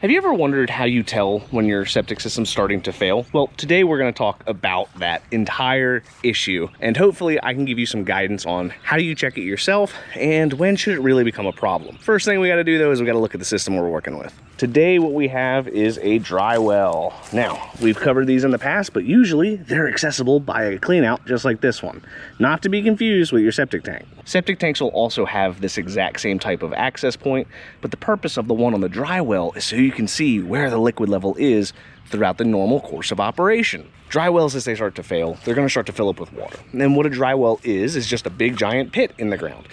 Have you ever wondered how you tell when your septic system's starting to fail? Well, today we're going to talk about that entire issue, and hopefully I can give you some guidance on how do you check it yourself and when should it really become a problem. First thing we got to do though is we got to look at the system we're working with. Today what we have is a dry well. Now, we've covered these in the past, but usually they're accessible by a clean out just like this one. Not to be confused with your septic tank. Septic tanks will also have this exact same type of access point, but the purpose of the one on the dry well is so you can see where the liquid level is throughout the normal course of operation. Dry wells, as they start to fail, they're going to start to fill up with water. And then what a dry well is just a big giant pit in the ground.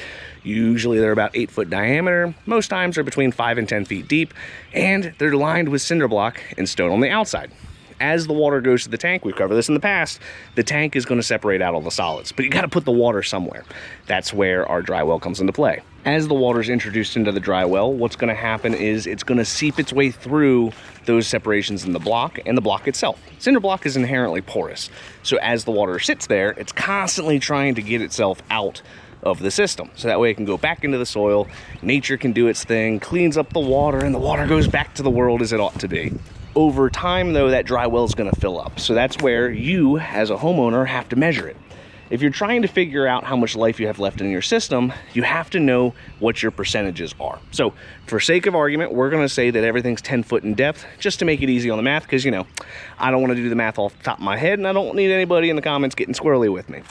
Usually they're about 8-foot diameter. Most times they're between 5 and 10 feet deep, and they're lined with cinder block and stone on the outside. As the water goes to the tank, we've covered this in the past, the tank is going to separate out all the solids, but you got to put the water somewhere. That's where our dry well comes into play. As the water is introduced into the dry well, what's going to happen is it's going to seep its way through those separations in the block and the block itself. Cinder block is inherently porous, so as the water sits there, it's constantly trying to get itself out of the system, so that way it can go back into the soil, nature can do its thing, cleans up the water, and the water goes back to the world as it ought to be. Over time though, that dry well is going to fill up, so that's where you as a homeowner have to measure it. If you're trying to figure out how much life you have left in your system, you have to know what your percentages are. So for sake of argument, we're going to say that everything's 10 foot in depth, just to make it easy on the math, because you know, I don't want to do the math off the top of my head, and I don't need anybody in the comments getting squirrely with me.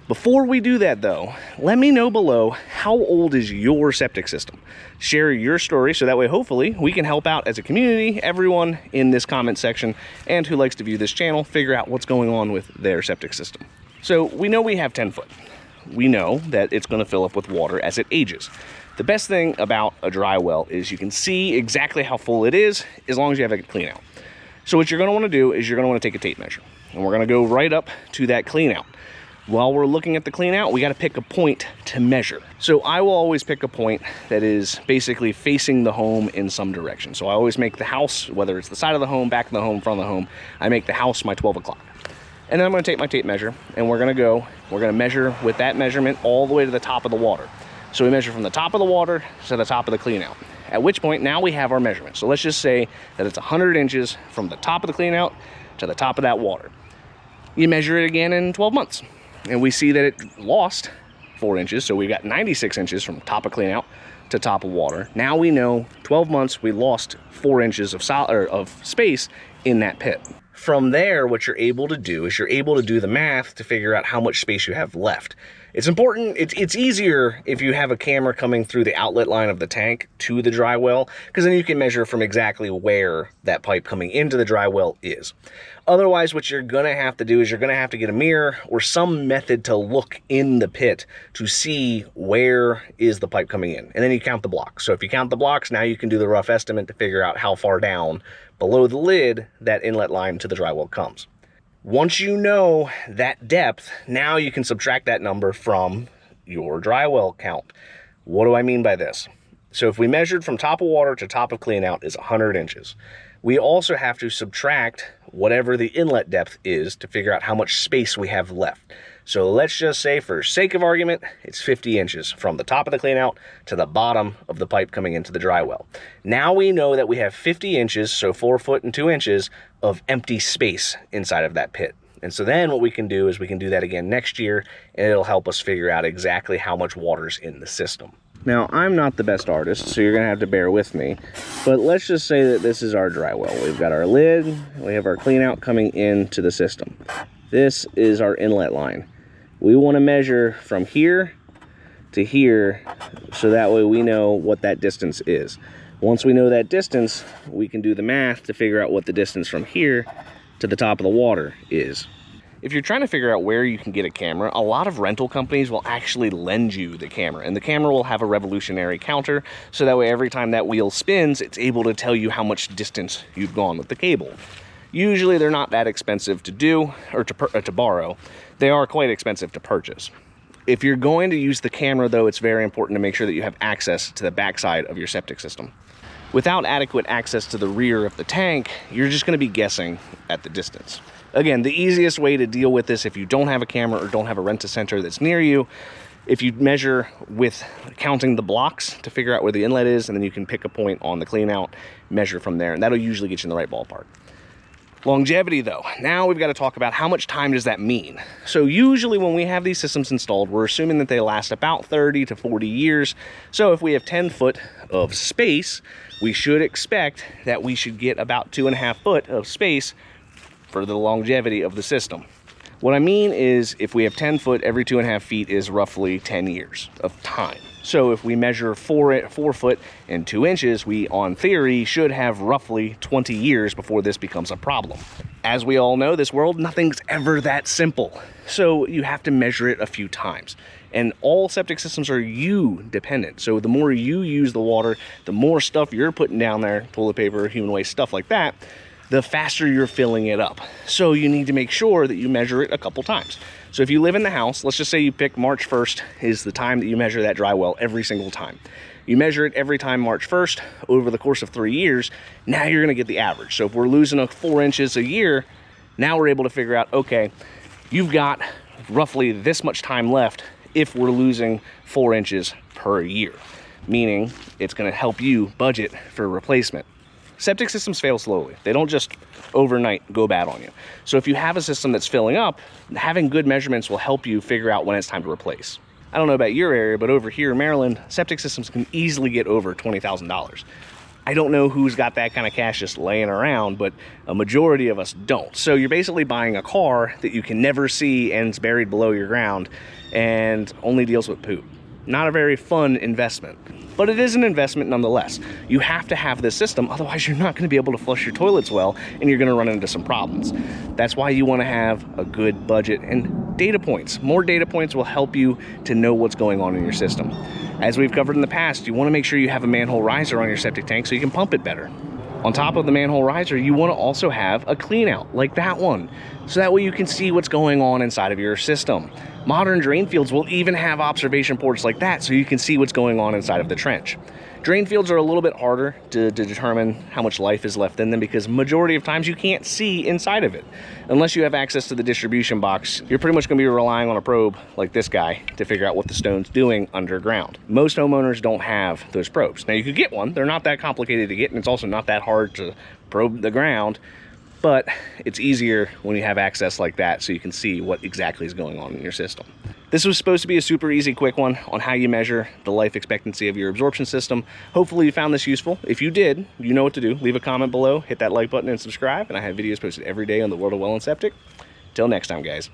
Before we do that though, let me know below, how old is your septic system? Share your story so that way hopefully we can help out as a community, everyone in this comment section and who likes to view this channel, figure out what's going on with their septic system. So we know we have 10 foot. We know that it's going to fill up with water as it ages. The best thing about a dry well is you can see exactly how full it is as long as you have a clean out. So what you're going to want to do is you're going to want to take a tape measure, and we're going to go right up to that clean out. While we're looking at the clean out, we got to pick a point to measure. So I will always pick a point that is basically facing the home in some direction. So I always make the house, whether it's the side of the home, back of the home, front of the home, I make the house my 12 o'clock. And then I'm going to take my tape measure, and we're going to measure with that measurement all the way to the top of the water. So we measure from the top of the water to the top of the clean out. At which point now we have our measurement. So let's just say that it's 100 inches from the top of the clean out to the top of that water. You measure it again in 12 months. And we see that it lost 4 inches, so we got 96 inches from top of clean out to top of water. Now we know 12 months we lost 4 inches of space in that pit. From there, what you're able to do is you're able to do the math to figure out how much space you have left. It's important, it's easier if you have a camera coming through the outlet line of the tank to the dry well, because then you can measure from exactly where that pipe coming into the dry well is. Otherwise, what you're gonna have to do is you're gonna have to get a mirror or some method to look in the pit to see where is the pipe coming in. And then you count the blocks. So if you count the blocks, now you can do the rough estimate to figure out how far down below the lid that inlet line to the dry well comes. Once you know that depth, now you can subtract that number from your dry well count. What do I mean by this? So if we measured from top of water to top of clean out is 100 inches. We also have to subtract whatever the inlet depth is to figure out how much space we have left. So let's just say, for sake of argument, it's 50 inches from the top of the clean out to the bottom of the pipe coming into the dry well. Now we know that we have 50 inches, so 4 foot and 2 inches of empty space inside of that pit. And so then what we can do is we can do that again next year, and it'll help us figure out exactly how much water's in the system. Now, I'm not the best artist, so you're gonna have to bear with me, but let's just say that this is our dry well. We've got our lid, we have our clean out coming into the system. This is our inlet line. We wanna measure from here to here, so that way we know what that distance is. Once we know that distance, we can do the math to figure out what the distance from here to the top of the water is. If you're trying to figure out where you can get a camera, a lot of rental companies will actually lend you the camera, and the camera will have a revolutionary counter, so that way every time that wheel spins, it's able to tell you how much distance you've gone with the cable. Usually they're not that expensive to do or to borrow. They are quite expensive to purchase. If you're going to use the camera though, it's very important to make sure that you have access to the backside of your septic system. Without adequate access to the rear of the tank, you're just going to be guessing at the distance. Again, the easiest way to deal with this if you don't have a camera or don't have a rent-a-center that's near you If you measure with counting the blocks to figure out where the inlet is, and then you can pick a point on the clean out, measure from there, and that'll usually get you in the right ballpark. Longevity though, now we've got to talk about how much time does that mean. So usually when we have these systems installed, we're assuming that they last about 30 to 40 years. So if we have 10 foot of space, we should expect that we should get about 2.5 foot of space for the longevity of the system. What I mean is if we have 10 foot, every 2.5 feet is roughly 10 years of time. So if we measure 4 foot and 2 inches, we, on theory, should have roughly 20 years before this becomes a problem. As we all know, this world, nothing's ever that simple. So you have to measure it a few times. And all septic systems are you dependent. So the more you use the water, the more stuff you're putting down there, toilet paper, human waste, stuff like that, the faster you're filling it up. So you need to make sure that you measure it a couple times. So if you live in the house, let's just say you pick March 1st is the time that you measure that dry well every single time. You measure it every time March 1st over the course of 3 years, now you're gonna get the average. So if we're losing 4 inches a year, now we're able to figure out, okay, you've got roughly this much time left if we're losing 4 inches per year, meaning it's gonna help you budget for replacement. Septic systems fail slowly. They don't just overnight go bad on you. So if you have a system that's filling up, having good measurements will help you figure out when it's time to replace. I don't know about your area, but over here in Maryland, septic systems can easily get over $20,000. I don't know who's got that kind of cash just laying around, but a majority of us don't. So you're basically buying a car that you can never see and it's buried below your ground and only deals with poop. Not a very fun investment, but it is an investment nonetheless. You have to have this system, otherwise you're not going to be able to flush your toilets well and you're going to run into some problems. That's why you want to have a good budget and data points. More data points will help you to know what's going on in your system. As we've covered in the past, you want to make sure you have a manhole riser on your septic tank so you can pump it better. On top of the manhole riser, you want to also have a clean out like that one, so that way you can see what's going on inside of your system. Modern drain fields will even have observation ports like that so you can see what's going on inside of the trench. Drain fields are a little bit harder to determine how much life is left in them because majority of times you can't see inside of it. Unless you have access to the distribution box, you're pretty much going to be relying on a probe like this guy to figure out what the stone's doing underground. Most homeowners don't have those probes. Now you could get one. They're not that complicated to get, and it's also not that hard to probe the ground, but it's easier when you have access like that so you can see what exactly is going on in your system. This was supposed to be a super easy, quick one on how you measure the life expectancy of your absorption system. Hopefully you found this useful. If you did, you know what to do. Leave a comment below, hit that like button and subscribe, and I have videos posted every day on the World of Well and Septic. Till next time, guys.